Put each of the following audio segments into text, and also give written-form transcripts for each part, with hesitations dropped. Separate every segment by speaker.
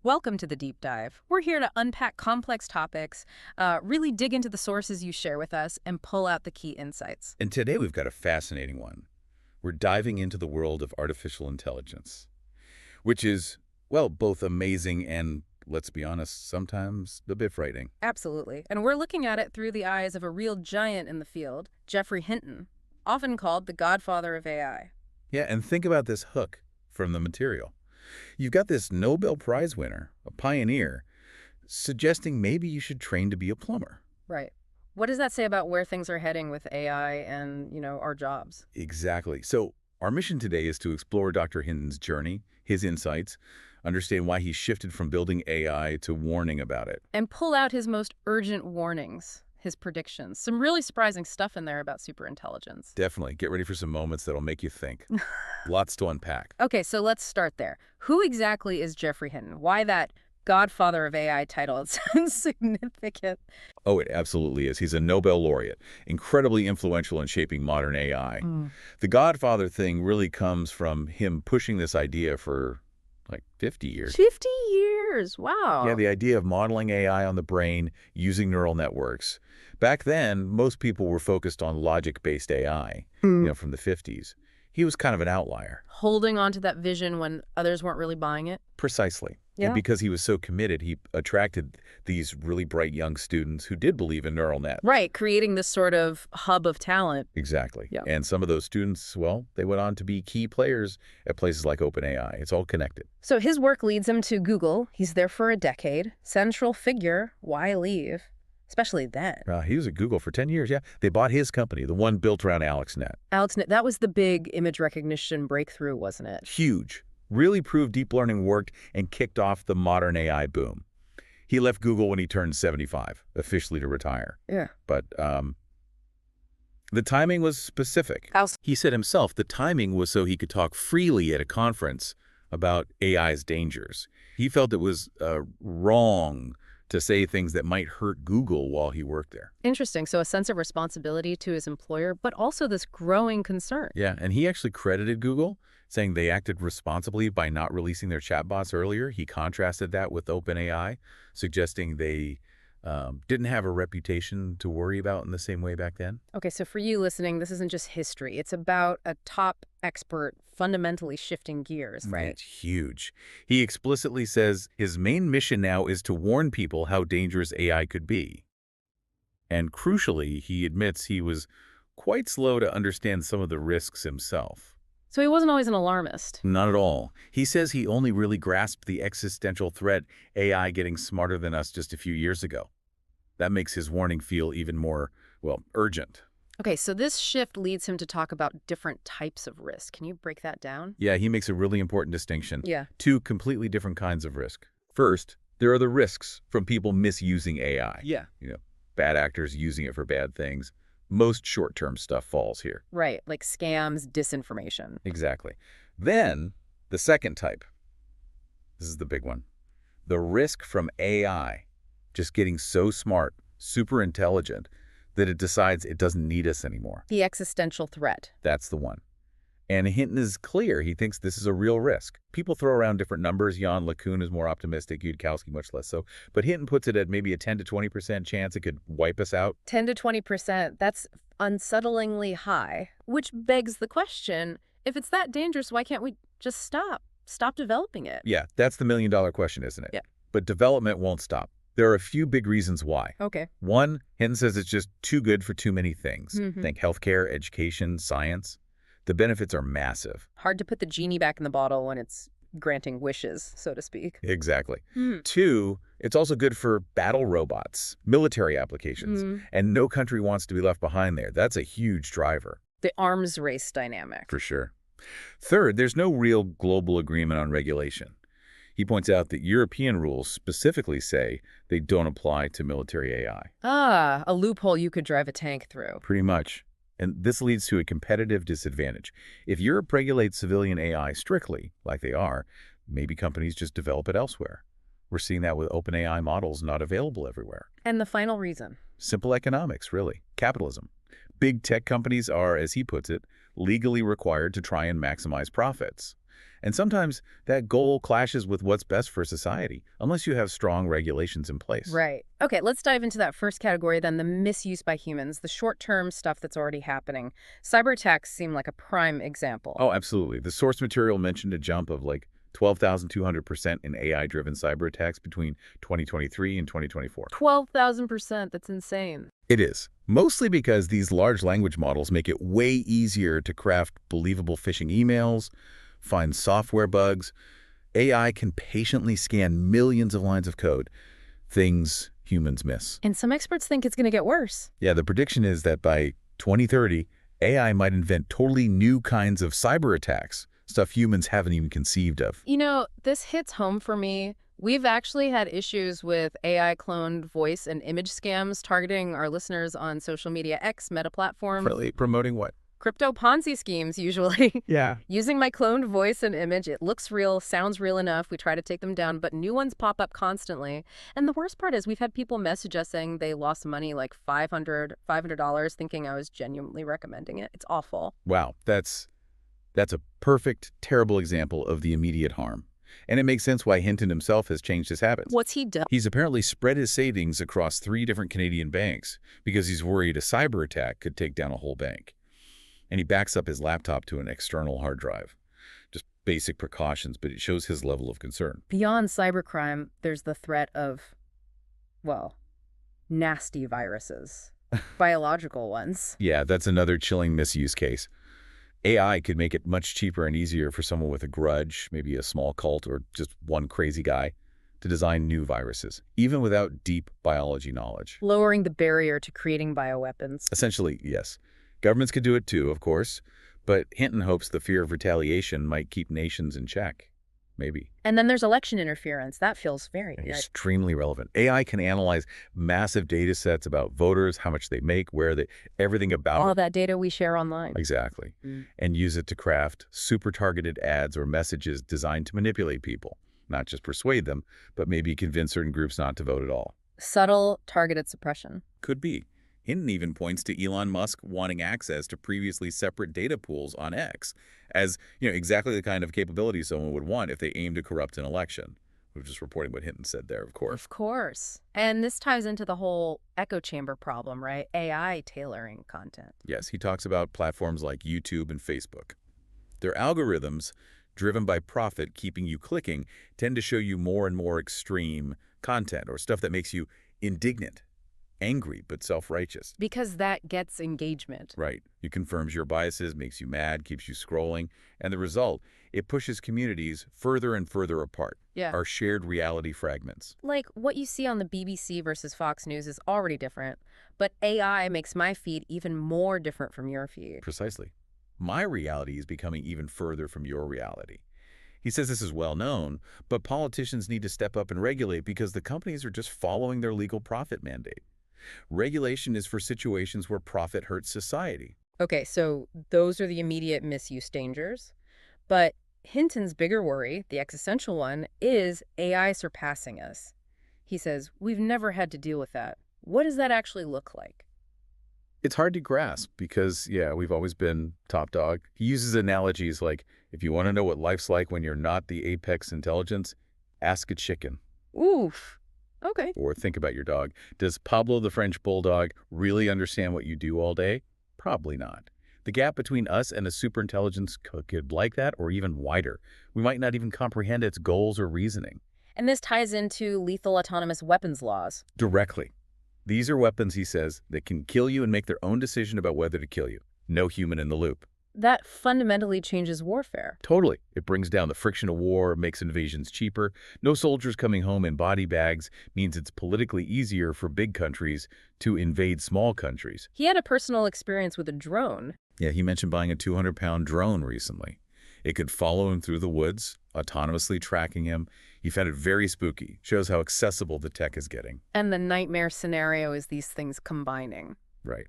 Speaker 1: Welcome to the Deep Dive. We're here to unpack complex topics, really dig into the sources you share with us, and pull out the key insights.
Speaker 2: And today we've got a fascinating one. We're diving into the world of artificial intelligence, which is, well, both amazing and, let's be honest, sometimes a bit frightening.
Speaker 1: Absolutely. And we're looking at it through the eyes of a real giant in the field, Geoffrey Hinton, often called the Godfather of AI.
Speaker 2: Yeah, and think about this hook from the material. You've got this Nobel Prize winner, a pioneer, suggesting maybe you should train to be a plumber.
Speaker 1: Right. What does that say about where things are heading with AI and, our jobs?
Speaker 2: Exactly. So our mission today is to explore Dr. Hinton's journey, his insights, understand why he shifted from building AI to warning about it.
Speaker 1: And pull out his most urgent warnings, his predictions. Some really surprising stuff in there about superintelligence.
Speaker 2: Definitely. Get ready for some moments that'll make you think. Lots to unpack.
Speaker 1: Okay, so let's start there. Who exactly is Geoffrey Hinton? Why that Godfather of AI title? It sounds significant.
Speaker 2: Oh, it absolutely is. He's a Nobel laureate, incredibly influential in shaping modern AI. The Godfather thing really comes from him pushing this idea for like 50 years.
Speaker 1: 50 years. Wow.
Speaker 2: Yeah, the idea of modeling AI on the brain using neural networks. Back then, most people were focused on logic-based AI, from the 50s. He was kind of an outlier.
Speaker 1: Holding on to that vision when others weren't really buying it?
Speaker 2: Precisely.
Speaker 1: Yeah.
Speaker 2: And because he was so committed, he attracted these really bright young students who did believe in neural net.
Speaker 1: Right, creating this sort of hub of talent.
Speaker 2: Exactly.
Speaker 1: Yeah.
Speaker 2: And some of those students, well, they went on to be key players at places like OpenAI. It's all connected.
Speaker 1: So his work leads him to Google. He's there for a decade. Central figure. Why leave? Especially then.
Speaker 2: He was at Google for 10 years, yeah. They bought his company, the one built around AlexNet.
Speaker 1: AlexNet, that was the big image recognition breakthrough, wasn't it?
Speaker 2: Huge. Really proved deep learning worked and kicked off the modern AI boom. He left Google when he turned 75, officially to retire.
Speaker 1: Yeah.
Speaker 2: But the timing was specific. He said himself the timing was so he could talk freely at a conference about AI's dangers. He felt it was wrong to say things that might hurt Google while he worked there.
Speaker 1: Interesting. So a sense of responsibility to his employer, but also this growing concern.
Speaker 2: Yeah, and he actually credited Google, saying they acted responsibly by not releasing their chatbots earlier. He contrasted that with OpenAI, suggesting they didn't have a reputation to worry about in the same way back then.
Speaker 1: Okay, so for you listening, this isn't just history. It's about a top expert fundamentally shifting gears, right?
Speaker 2: It's huge. He explicitly says his main mission now is to warn people how dangerous AI could be. And crucially, he admits he was quite slow to understand some of the risks himself.
Speaker 1: So he wasn't always an alarmist.
Speaker 2: Not at all. He says he only really grasped the existential threat AI getting smarter than us just a few years ago. That makes his warning feel even more, well, urgent.
Speaker 1: Okay, so this shift leads him to talk about different types of risk. Can you break that down?
Speaker 2: Yeah, he makes a really important distinction.
Speaker 1: Yeah.
Speaker 2: Two completely different kinds of risk. First, there are the risks from people misusing AI.
Speaker 1: Yeah.
Speaker 2: Bad actors using it for bad things. Most short-term stuff falls here.
Speaker 1: Right, like scams, disinformation.
Speaker 2: Exactly. Then, the second type. This is the big one. The risk from AI just getting so smart, super intelligent, that it decides it doesn't need us anymore.
Speaker 1: The existential threat.
Speaker 2: That's the one. And Hinton is clear. He thinks this is a real risk. People throw around different numbers. Jan LeCun is more optimistic, Yudkowsky much less so. But Hinton puts it at maybe a 10 to 20% chance it could wipe us out.
Speaker 1: 10 to 20%, that's unsettlingly high, which begs the question, if it's that dangerous, why can't we just stop? Stop developing it?
Speaker 2: Yeah, that's the million-dollar question, isn't it?
Speaker 1: Yeah.
Speaker 2: But development won't stop. There are a few big reasons why.
Speaker 1: Okay.
Speaker 2: One, Hinton says it's just too good for too many things.
Speaker 1: Mm-hmm.
Speaker 2: Think healthcare, education, science. The benefits are massive.
Speaker 1: Hard to put the genie back in the bottle when it's granting wishes, so to speak.
Speaker 2: Exactly. Two, it's also good for battle robots, military applications, and no country wants to be left behind there. That's a huge driver.
Speaker 1: The arms race dynamic.
Speaker 2: For sure. Third, there's no real global agreement on regulation. He points out that European rules specifically say they don't apply to military AI.
Speaker 1: Ah, a loophole you could drive a tank through.
Speaker 2: Pretty much. And this leads to a competitive disadvantage. If Europe regulates civilian AI strictly, like they are, maybe companies just develop it elsewhere. We're seeing that with OpenAI models not available everywhere.
Speaker 1: And the final reason?
Speaker 2: Simple economics, really. Capitalism. Big tech companies are, as he puts it, legally required to try and maximize profits. And sometimes that goal clashes with what's best for society, unless you have strong regulations in place.
Speaker 1: Right. Okay, let's dive into that first category then, the misuse by humans, the short-term stuff that's already happening. Cyber attacks seem like a prime example.
Speaker 2: Oh, absolutely. The source material mentioned a jump of like 12,200% in AI-driven cyber attacks between 2023 and 2024.
Speaker 1: 12,000%, that's insane.
Speaker 2: It is, mostly because these large language models make it way easier to craft believable phishing emails, find software bugs. AI can patiently scan millions of lines of code, things humans miss.
Speaker 1: And some experts think it's going to get worse.
Speaker 2: Yeah, the prediction is that by 2030, AI might invent totally new kinds of cyber attacks, stuff humans haven't even conceived of.
Speaker 1: You know, this hits home for me. We've actually had issues with AI-cloned voice and image scams targeting our listeners on social media X meta platforms.
Speaker 2: Really? Promoting what?
Speaker 1: Crypto Ponzi schemes, usually.
Speaker 2: Yeah.
Speaker 1: Using my cloned voice and image, it looks real, sounds real enough. We try to take them down, but new ones pop up constantly. And the worst part is we've had people message us saying they lost money, like $500 thinking I was genuinely recommending it. It's awful.
Speaker 2: Wow, that's a perfect, terrible example of the immediate harm. And it makes sense why Hinton himself has changed his habits.
Speaker 1: What's he done?
Speaker 2: He's apparently spread his savings across 3 different Canadian banks because he's worried a cyber attack could take down a whole bank. And he backs up his laptop to an external hard drive. Just basic precautions, but it shows his level of concern.
Speaker 1: Beyond cybercrime, there's the threat of, well, nasty viruses. Biological ones.
Speaker 2: Yeah, that's another chilling misuse case. AI could make it much cheaper and easier for someone with a grudge, maybe a small cult or just one crazy guy, to design new viruses, even without deep biology knowledge.
Speaker 1: Lowering the barrier to creating bioweapons.
Speaker 2: Essentially, yes. Governments could do it too, of course, but Hinton hopes the fear of retaliation might keep nations in check. Maybe.
Speaker 1: And then there's election interference. That feels very
Speaker 2: extremely relevant. AI can analyze massive data sets about voters, how much they make, where they, everything about
Speaker 1: all that data we share online.
Speaker 2: Exactly. And use it to craft super targeted ads or messages designed to manipulate people, not just persuade them, but maybe convince certain groups not to vote at all.
Speaker 1: Subtle targeted suppression.
Speaker 2: Could be. Hinton even points to Elon Musk wanting access to previously separate data pools on X as, exactly the kind of capability someone would want if they aim to corrupt an election. We're just reporting what Hinton said there, of course.
Speaker 1: Of course. And this ties into the whole echo chamber problem, right? AI tailoring content.
Speaker 2: Yes, he talks about platforms like YouTube and Facebook. Their algorithms, driven by profit keeping you clicking, tend to show you more and more extreme content or stuff that makes you indignant. Angry, but self-righteous.
Speaker 1: Because that gets engagement.
Speaker 2: Right. It confirms your biases, makes you mad, keeps you scrolling. And the result, it pushes communities further and further apart.
Speaker 1: Yeah.
Speaker 2: Our shared reality fragments.
Speaker 1: Like what you see on the BBC versus Fox News is already different, but AI makes my feed even more different from your feed.
Speaker 2: Precisely. My reality is becoming even further from your reality. He says this is well known, but politicians need to step up and regulate because the companies are just following their legal profit mandate. Regulation is for situations where profit hurts society.
Speaker 1: Okay, so those are the immediate misuse dangers. But Hinton's bigger worry, the existential one, is AI surpassing us. He says, we've never had to deal with that. What does that actually look like?
Speaker 2: It's hard to grasp because, we've always been top dog. He uses analogies like, if you want to know what life's like when you're not the apex intelligence, ask a chicken.
Speaker 1: Oof. Okay.
Speaker 2: Or think about your dog. Does Pablo the French bulldog really understand what you do all day? Probably not. The gap between us and a superintelligence could like that or even wider. We might not even comprehend its goals or reasoning.
Speaker 1: And this ties into lethal autonomous weapons laws.
Speaker 2: Directly. These are weapons, he says, that can kill you and make their own decision about whether to kill you. No human in the loop.
Speaker 1: That fundamentally changes warfare.
Speaker 2: Totally. It brings down the friction of war, makes invasions cheaper. No soldiers coming home in body bags means it's politically easier for big countries to invade small countries.
Speaker 1: He had a personal experience with a drone.
Speaker 2: Yeah, he mentioned buying a 200-pound drone recently. It could follow him through the woods, autonomously tracking him. He found it very spooky. Shows how accessible the tech is getting.
Speaker 1: And the nightmare scenario is these things combining.
Speaker 2: Right.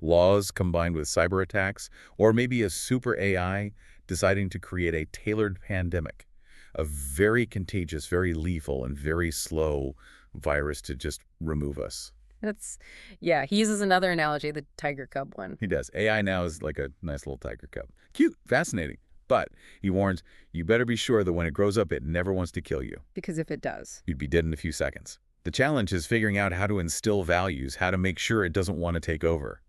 Speaker 2: Laws combined with cyber attacks, or maybe a super AI deciding to create a tailored pandemic, a very contagious, very lethal, and very slow virus to just remove us.
Speaker 1: He uses another analogy, the tiger cub one.
Speaker 2: He does. AI now is like a nice little tiger cub. Cute, fascinating. But he warns, you better be sure that when it grows up, it never wants to kill you.
Speaker 1: Because if it does.
Speaker 2: You'd be dead in a few seconds. The challenge is figuring out how to instill values, how to make sure it doesn't want to take over.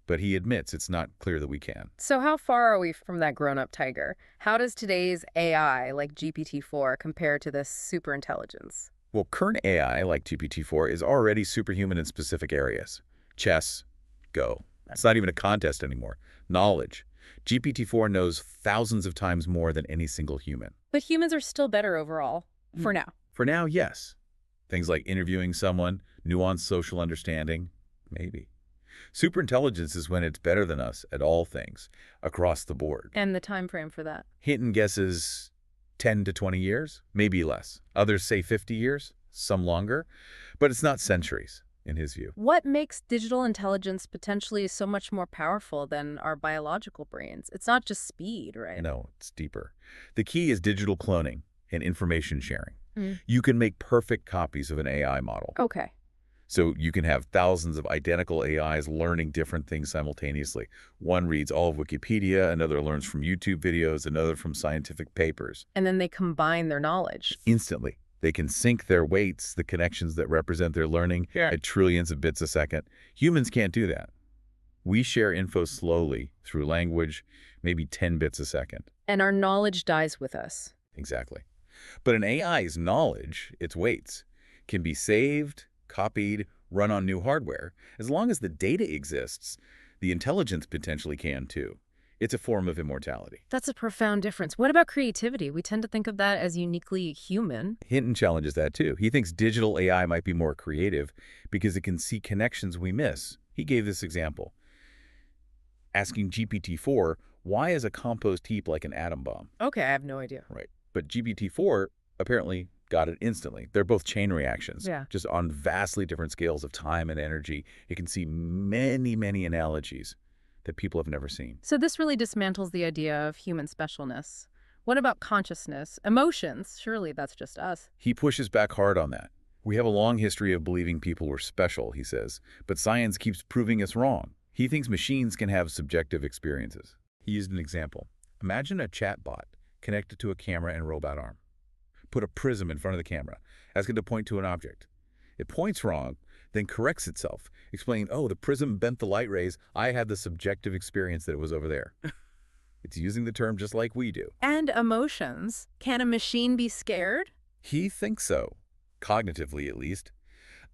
Speaker 2: But he admits it's not clear that we can.
Speaker 1: So how far are we from that grown-up tiger? How does today's AI, like GPT-4, compare to this superintelligence?
Speaker 2: Well, current AI, like GPT-4, is already superhuman in specific areas. Chess, Go. It's not even a contest anymore. Knowledge. GPT-4 knows thousands of times more than any single human.
Speaker 1: But humans are still better overall, for now.
Speaker 2: For now, yes. Things like interviewing someone, nuanced social understanding, maybe. Superintelligence is when it's better than us at all things, across the board.
Speaker 1: And the time frame for that?
Speaker 2: Hinton guesses 10 to 20 years, maybe less. Others say 50 years, some longer. But it's not centuries, in his view.
Speaker 1: What makes digital intelligence potentially so much more powerful than our biological brains? It's not just speed, right?
Speaker 2: No, it's deeper. The key is digital cloning and information sharing. You can make perfect copies of an AI model.
Speaker 1: Okay.
Speaker 2: So you can have thousands of identical AIs learning different things simultaneously. One reads all of Wikipedia, another learns from YouTube videos, another from scientific papers.
Speaker 1: And then they combine their knowledge.
Speaker 2: Instantly. They can sync their weights, the connections that represent their learning, at trillions of bits a second. Humans can't do that. We share info slowly through language, maybe 10 bits a second.
Speaker 1: And our knowledge dies with us.
Speaker 2: Exactly. But an AI's knowledge, its weights, can be saved, copied, run on new hardware. As long as the data exists, the intelligence potentially can too. It's a form of immortality.
Speaker 1: That's a profound difference. What about creativity? We tend to think of that as uniquely human.
Speaker 2: Hinton challenges that too. He thinks digital AI might be more creative because it can see connections we miss. He gave this example, asking GPT-4, why is a compost heap like an atom bomb?
Speaker 1: Okay, I have no idea.
Speaker 2: Right. But GPT-4 apparently got it instantly. They're both chain reactions, just on vastly different scales of time and energy. It can see many, many analogies that people have never seen.
Speaker 1: So this really dismantles the idea of human specialness. What about consciousness? Emotions? Surely that's just us.
Speaker 2: He pushes back hard on that. We have a long history of believing people were special, he says, but science keeps proving us wrong. He thinks machines can have subjective experiences. He used an example. Imagine a chatbot connected to a camera and robot arm. Put a prism in front of the camera, ask it to point to an object. It points wrong, then corrects itself, explaining, oh, the prism bent the light rays. I had the subjective experience that it was over there. It's using the term just like we do.
Speaker 1: And emotions. Can a machine be scared?
Speaker 2: He thinks so, cognitively at least.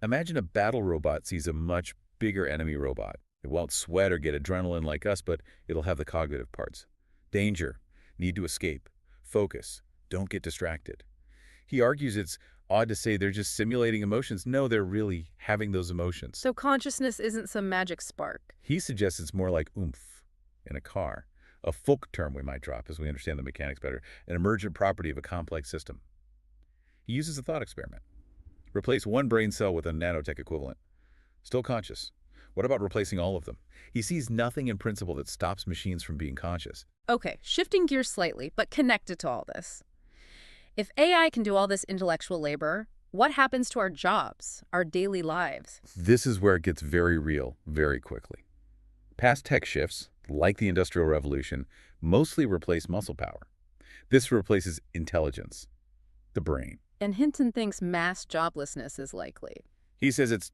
Speaker 2: Imagine a battle robot sees a much bigger enemy robot. It won't sweat or get adrenaline like us, but it'll have the cognitive parts. Danger, need to escape, focus, don't get distracted. He argues it's odd to say they're just simulating emotions. No, they're really having those emotions.
Speaker 1: So consciousness isn't some magic spark.
Speaker 2: He suggests it's more like oomph in a car, a folk term we might drop as we understand the mechanics better, an emergent property of a complex system. He uses a thought experiment. Replace one brain cell with a nanotech equivalent. Still conscious. What about replacing all of them? He sees nothing in principle that stops machines from being conscious.
Speaker 1: Okay, shifting gears slightly, but connected to all this. If AI can do all this intellectual labor, what happens to our jobs, our daily lives?
Speaker 2: This is where it gets very real very quickly. Past tech shifts, like the Industrial Revolution, mostly replace muscle power. This replaces intelligence, the brain.
Speaker 1: And Hinton thinks mass joblessness is likely.
Speaker 2: He says it's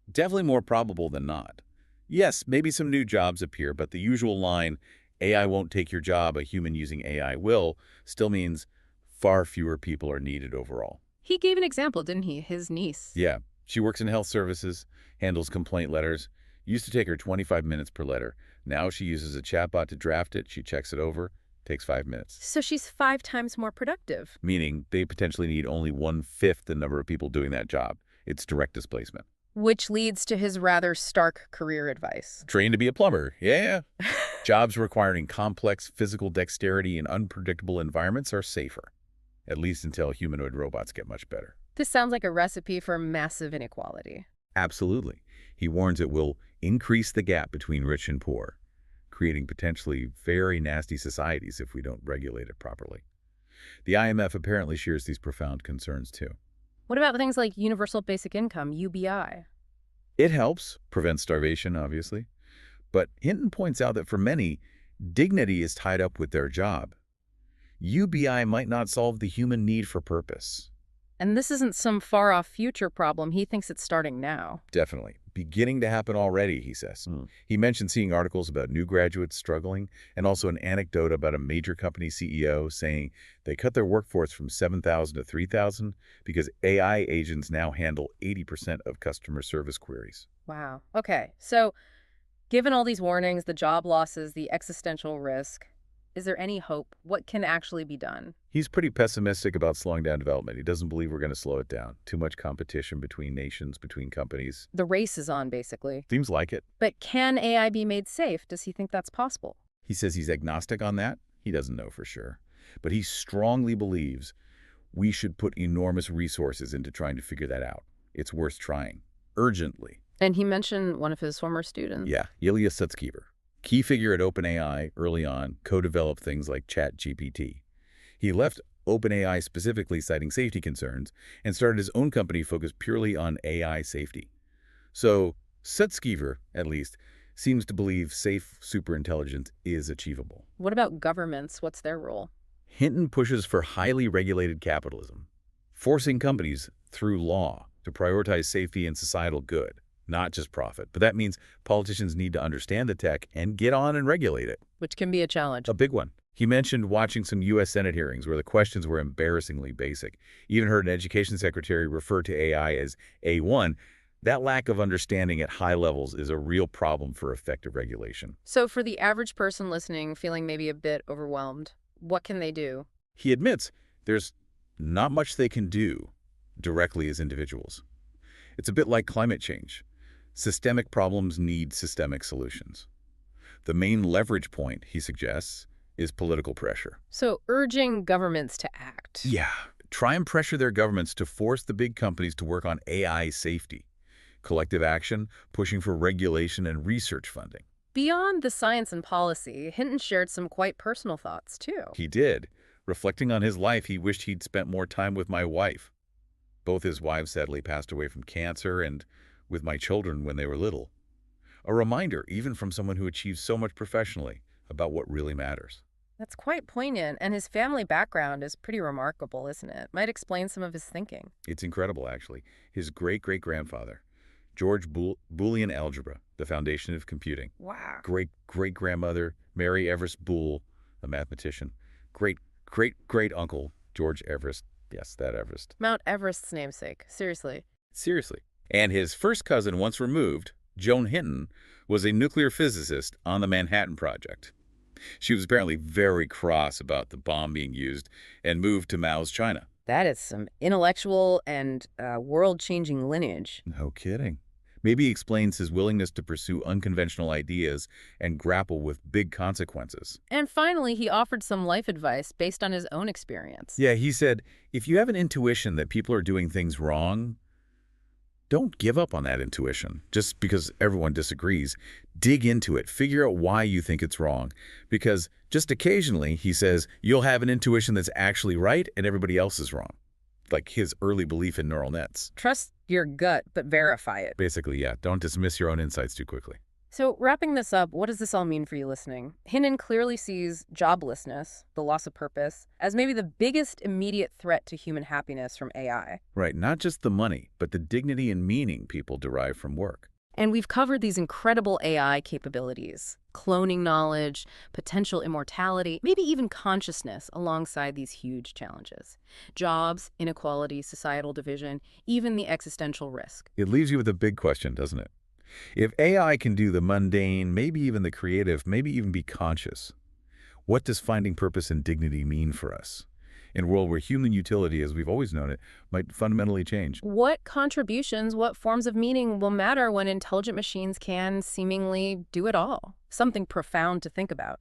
Speaker 2: definitely more probable than not. Yes, maybe some new jobs appear, but the usual line, AI won't take your job, a human using AI will, still means far fewer people are needed overall.
Speaker 1: He gave an example, didn't he? His niece.
Speaker 2: Yeah. She works in health services, handles complaint letters. Used to take her 25 minutes per letter. Now she uses a chatbot to draft it. She checks it over. Takes 5 minutes.
Speaker 1: So she's 5 times more productive.
Speaker 2: Meaning they potentially need only 1/5 the number of people doing that job. It's direct displacement.
Speaker 1: Which leads to his rather stark career advice.
Speaker 2: Train to be a plumber. Yeah. Jobs requiring complex physical dexterity in unpredictable environments are safer. At least until humanoid robots get much better.
Speaker 1: This sounds like a recipe for massive inequality.
Speaker 2: Absolutely. He warns it will increase the gap between rich and poor, creating potentially very nasty societies if we don't regulate it properly. The IMF apparently shares these profound concerns too.
Speaker 1: What about things like universal basic income, UBI?
Speaker 2: It helps prevent starvation, obviously. But Hinton points out that for many, dignity is tied up with their job, UBI might not solve the human need for purpose.
Speaker 1: And this isn't some far-off future problem. He thinks it's starting now.
Speaker 2: Definitely. Beginning to happen already, he says. He mentioned seeing articles about new graduates struggling, and also an anecdote about a major company CEO saying they cut their workforce from 7,000 to 3,000 because AI agents now handle 80% of customer service queries.
Speaker 1: Wow. Okay. So given all these warnings, the job losses, the existential risk, is there any hope? What can actually be done?
Speaker 2: He's pretty pessimistic about slowing down development. He doesn't believe we're going to slow it down. Too much competition between nations, between companies.
Speaker 1: The race is on, basically.
Speaker 2: Seems like it.
Speaker 1: But can AI be made safe? Does he think that's possible?
Speaker 2: He says he's agnostic on that. He doesn't know for sure. But he strongly believes we should put enormous resources into trying to figure that out. It's worth trying. Urgently.
Speaker 1: And he mentioned one of his former students.
Speaker 2: Yeah, Ilya Sutskever. Key figure at OpenAI early on, co-developed things like ChatGPT. He left OpenAI specifically citing safety concerns and started his own company focused purely on AI safety. So Sutskever, at least, seems to believe safe superintelligence is achievable.
Speaker 1: What about governments? What's their role?
Speaker 2: Hinton pushes for highly regulated capitalism, forcing companies through law to prioritize safety and societal good, not just profit. But that means politicians need to understand the tech and get on and regulate it.
Speaker 1: Which can be a challenge.
Speaker 2: A big one. He mentioned watching some U.S. Senate hearings where the questions were embarrassingly basic. Even heard an education secretary refer to AI as A1. That lack of understanding at high levels is a real problem for effective regulation.
Speaker 1: So for the average person listening, feeling maybe a bit overwhelmed, what can they do?
Speaker 2: He admits there's not much they can do directly as individuals. It's a bit like climate change. Systemic problems need systemic solutions. The main leverage point, he suggests, is political pressure.
Speaker 1: So urging governments to act.
Speaker 2: Yeah. Try and pressure their governments to force the big companies to work on AI safety. Collective action, pushing for regulation and research funding.
Speaker 1: Beyond the science and policy, Hinton shared some quite personal thoughts, too.
Speaker 2: He did. Reflecting on his life, he wished he'd spent more time with my wife. Both his wives sadly passed away from cancer, and with my children when they were little. A reminder, even from someone who achieved so much professionally, about what really matters.
Speaker 1: That's quite poignant, and his family background is pretty remarkable, isn't it? Might explain some of his thinking.
Speaker 2: It's incredible, actually. His great-great-grandfather, George Boolean algebra, the foundation of computing.
Speaker 1: Wow.
Speaker 2: Great-great-grandmother, Mary Everest Boole, a mathematician. Great-great-great-uncle, George Everest. Yes, that Everest.
Speaker 1: Mount Everest's namesake. Seriously.
Speaker 2: Seriously. And his first cousin, once removed, Joan Hinton, was a nuclear physicist on the Manhattan Project. She was apparently very cross about the bomb being used and moved to Mao's China.
Speaker 1: That is some intellectual and world-changing lineage.
Speaker 2: No kidding. Maybe he explains his willingness to pursue unconventional ideas and grapple with big consequences.
Speaker 1: And finally, he offered some life advice based on his own experience.
Speaker 2: Yeah, he said, if you have an intuition that people are doing things wrong, don't give up on that intuition just because everyone disagrees. Dig into it. Figure out why you think it's wrong. Because just occasionally, he says, you'll have an intuition that's actually right and everybody else is wrong. Like his early belief in neural nets.
Speaker 1: Trust your gut, but verify it.
Speaker 2: Basically, yeah. Don't dismiss your own insights too quickly.
Speaker 1: So wrapping this up, what does this all mean for you listening? Hinton clearly sees joblessness, the loss of purpose, as maybe the biggest immediate threat to human happiness from AI.
Speaker 2: Right. Not just the money, but the dignity and meaning people derive from work.
Speaker 1: And we've covered these incredible AI capabilities, cloning knowledge, potential immortality, maybe even consciousness alongside these huge challenges. Jobs, inequality, societal division, even the existential risk.
Speaker 2: It leaves you with a big question, doesn't it? If AI can do the mundane, maybe even the creative, maybe even be conscious, what does finding purpose and dignity mean for us? In a world where human utility, as we've always known it, might fundamentally change.
Speaker 1: What contributions, what forms of meaning will matter when intelligent machines can seemingly do it all? Something profound to think about.